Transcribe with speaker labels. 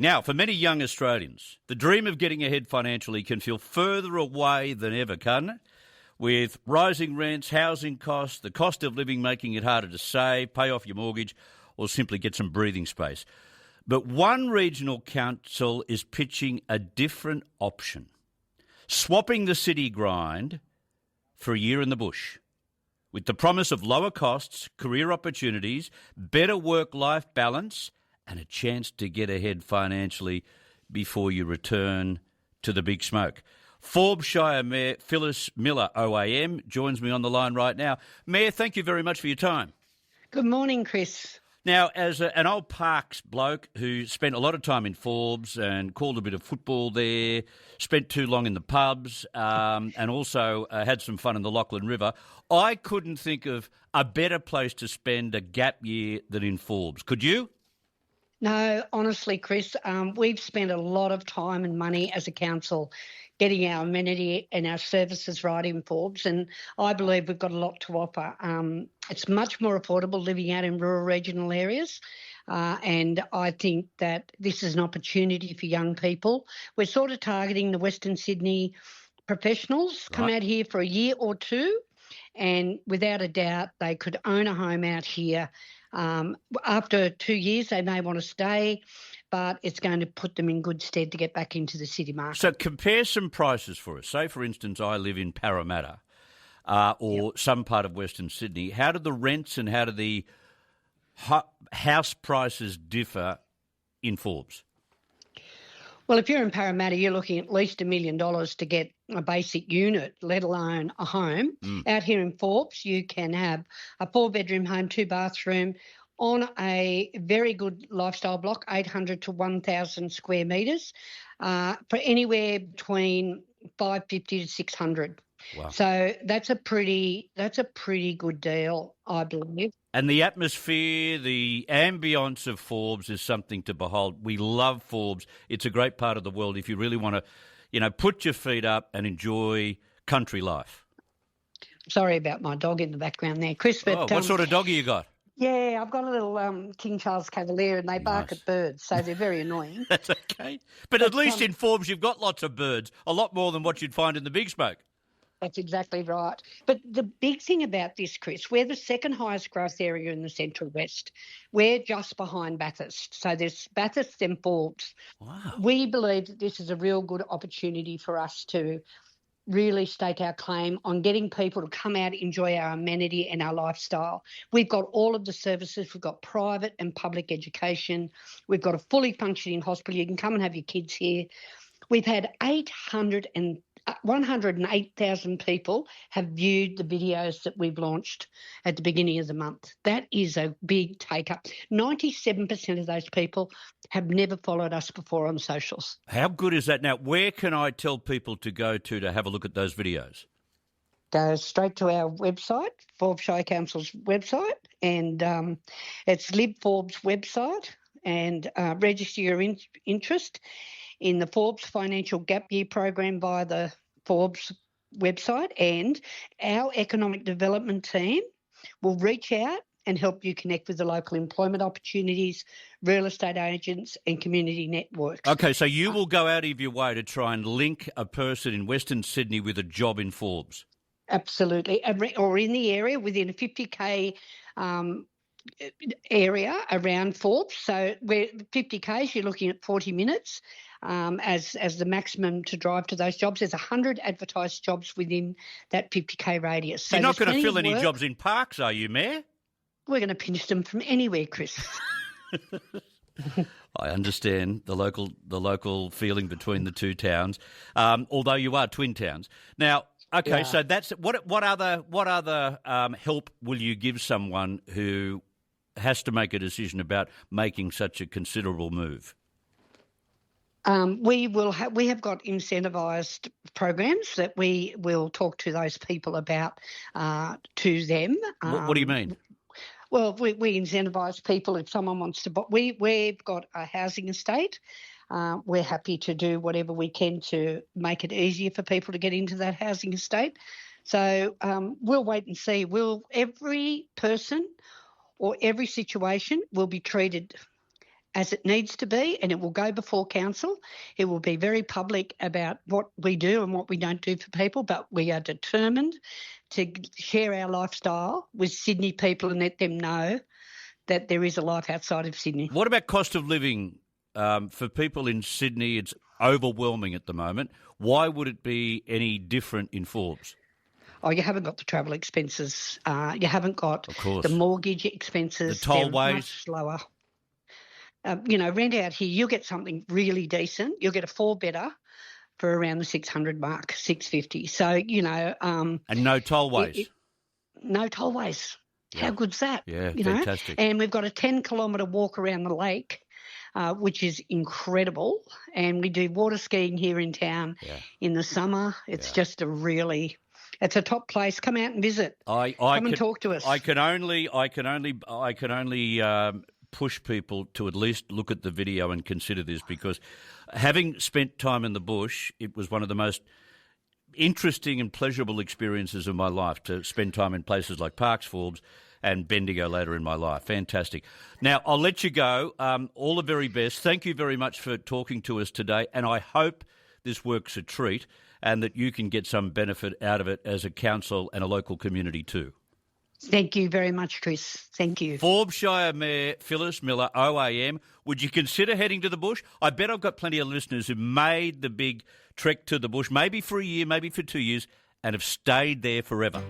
Speaker 1: Now, for many young Australians, the dream of getting ahead financially can feel further away than ever, can't it? With rising rents, housing costs, the cost of living making it harder to save, pay off your mortgage, or simply get some breathing space. But one regional council is pitching a different option, swapping the city grind for a year in the bush, with the promise of lower costs, career opportunities, better work-life balance, and a chance to get ahead financially before you return to the big smoke. Forbes Shire Mayor Phyllis Miller, OAM, joins me on the line right now. Mayor, thank you very much for your time.
Speaker 2: Good morning, Chris.
Speaker 1: Now, as an old Parks bloke who spent a lot of time in Forbes and called a bit of football there, spent too long in the pubs, and also had some fun in the Lachlan River, I couldn't think of a better place to spend a gap year than in Forbes. Could you?
Speaker 2: No, honestly, Chris, we've spent a lot of time and money as a council getting our amenity and our services right in Forbes, and I believe we've got a lot to offer. It's much more affordable living out in rural regional areas, and I think that this is an opportunity for young people. We're sort of targeting the Western Sydney professionals, come out here for a year or two, and without a doubt they could own a home out here. After 2 years, they may want to stay, but it's going to put them in good stead to get back into the city market.
Speaker 1: So compare some prices for us. Say, for instance, I live in Parramatta or some part of Western Sydney. How do the rents and how do the house prices differ in Forbes?
Speaker 2: Well, if you're in Parramatta, you're looking at least $1 million to get a basic unit, let alone a home. Out here in Forbes, you can have a 4-bedroom home, 2-bathroom, on a very good lifestyle block, 800 to 1,000 square metres, for anywhere between 550 to 600.
Speaker 1: Wow.
Speaker 2: So that's a pretty good deal, I believe.
Speaker 1: And the atmosphere, the ambience of Forbes is something to behold. We love Forbes. It's a great part of the world if you really want to, put your feet up and enjoy country life.
Speaker 2: Sorry about my dog in the background there, Chris. But,
Speaker 1: what sort of dog have you got?
Speaker 2: Yeah, I've got a little King Charles Cavalier, and they bark at birds, so they're very annoying.
Speaker 1: That's okay. But at least in Forbes you've got lots of birds, a lot more than what you'd find in the big smoke.
Speaker 2: That's exactly right. But the big thing about this, Chris, we're the second highest growth area in the Central West. We're just behind Bathurst. So there's Bathurst and Forbes.
Speaker 1: Wow.
Speaker 2: We believe that this is a real good opportunity for us to really stake our claim on getting people to come out, enjoy our amenity and our lifestyle. We've got all of the services. We've got private and public education. We've got a fully functioning hospital. You can come and have your kids here. We've had 108,000 people have viewed the videos that we've launched at the beginning of the month. That is a big take-up. 97% of those people have never followed us before on socials.
Speaker 1: How good is that? Now, where can I tell people to go to have a look at those videos?
Speaker 2: Go straight to our website, Forbes Shire Council's website, and it's Live Forbes website, and register your interest in the Forbes Financial Gap Year program via the Forbes website, and our economic development team will reach out and help you connect with the local employment opportunities, real estate agents and community networks.
Speaker 1: Okay, so you will go out of your way to try and link a person in Western Sydney with a job in Forbes?
Speaker 2: Absolutely, or in the area within a 50K area around Forbes. So we're 50Ks, you're looking at 40 minutes as the maximum to drive to those jobs. There's 100 advertised jobs within that 50K radius. So
Speaker 1: you're not going to fill any jobs in Parks, are you, Mayor?
Speaker 2: We're going to pinch them from anywhere, Chris.
Speaker 1: I understand the local feeling between the two towns, although you are twin towns. Now, okay, yeah. So that's what other help will you give someone who has to make a decision about making such a considerable move?
Speaker 2: We have got incentivised programs that we will talk to those people about to them.
Speaker 1: What do you mean?
Speaker 2: Well, we incentivise people if someone wants to. But we've got a housing estate. We're happy to do whatever we can to make it easier for people to get into that housing estate. So we'll wait and see. Every person or every situation will be treated as it needs to be, and it will go before council. It will be very public about what we do and what we don't do for people, but we are determined to share our lifestyle with Sydney people and let them know that there is a life outside of Sydney.
Speaker 1: What about cost of living? For people in Sydney, it's overwhelming at the moment. Why would it be any different in Forbes?
Speaker 2: Oh, you haven't got the travel expenses. You haven't got
Speaker 1: course.
Speaker 2: the mortgage expenses.
Speaker 1: The tollways.
Speaker 2: They're much lower. Rent out here, you'll get something really decent. You'll get a 4-bedder for around the 600 mark, 650. So,
Speaker 1: and no tollways.
Speaker 2: No tollways.
Speaker 1: Yeah.
Speaker 2: How good's that?
Speaker 1: Yeah, fantastic.
Speaker 2: And we've got a 10-kilometre walk around the lake, which is incredible. And we do water skiing here in town in the summer. It's just it's a top place. Come out and visit. Come and talk to us.
Speaker 1: I can only push people to at least look at the video and consider this, because having spent time in the bush, it was one of the most interesting and pleasurable experiences of my life to spend time in places like Parks, Forbes and Bendigo later in my life. Fantastic. Now, I'll let you go. All the very best. Thank you very much for talking to us today, and I hope this works a treat and that you can get some benefit out of it as a council and a local community too.
Speaker 2: Thank you very much, Chris. Thank you.
Speaker 1: Forbes Shire Mayor Phyllis Miller, OAM. Would you consider heading to the bush? I bet I've got plenty of listeners who made the big trek to the bush, maybe for a year, maybe for 2 years, and have stayed there forever.